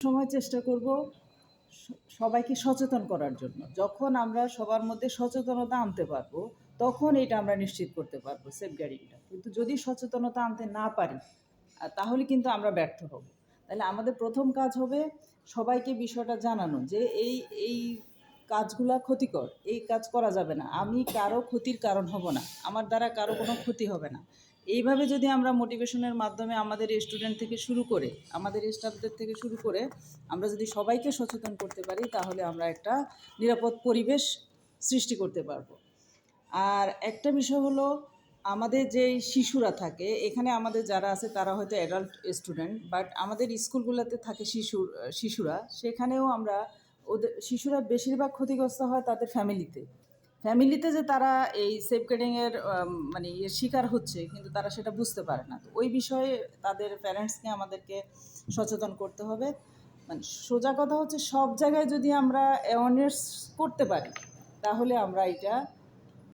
সময় চেষ্টা করব সবাইকে সচেতন করার জন্য। যখন আমরা সবার মধ্যে সচেতনতা আনতে পারবো, তখন এটা আমরা নিশ্চিত করতে পারবো সেফগার্ডিংটা। কিন্তু যদি সচেতনতা আনতে না পারি, তাহলে কিন্তু আমরা ব্যর্থ হব। তাহলে আমাদের প্রথম কাজ হবে সবাইকে বিষয়টা জানানো যে এই কাজগুলা ক্ষতিকর, এই কাজ করা যাবে না, আমি কারো ক্ষতির কারণ হব না, আমার দ্বারা কারো কোনো ক্ষতি হবে না। এইভাবে যদি আমরা মোটিভেশনের মাধ্যমে আমাদের স্টুডেন্ট থেকে শুরু করে, আমাদের স্টাফদের থেকে শুরু করে আমরা যদি সবাইকে সচেতন করতে পারি, তাহলে আমরা একটা নিরাপদ পরিবেশ সৃষ্টি করতে পারবো। আর একটা বিষয় হলো, আমাদের যেই শিশুরা থাকে এখানে, আমাদের যারা আছে তারা হয়তো অ্যাডাল্ট স্টুডেন্ট, বাট আমাদের স্কুলগুলোতে থাকে শিশুরা। সেখানেও আমরা শিশুরা বেশিরভাগ ক্ষতিগ্রস্ত হয় তাদের ফ্যামিলিতে যে তারা এই সেফগার্ডিংয়ের মানে শিকার হচ্ছে, কিন্তু তারা সেটা বুঝতে পারে না। তো ওই বিষয়ে তাদের প্যারেন্টসকে আমাদেরকে সচেতন করতে হবে। মানে সোজা কথা হচ্ছে, সব জায়গায় যদি আমরা অ্যাওয়ারনেস করতে পারি, তাহলে আমরা এটা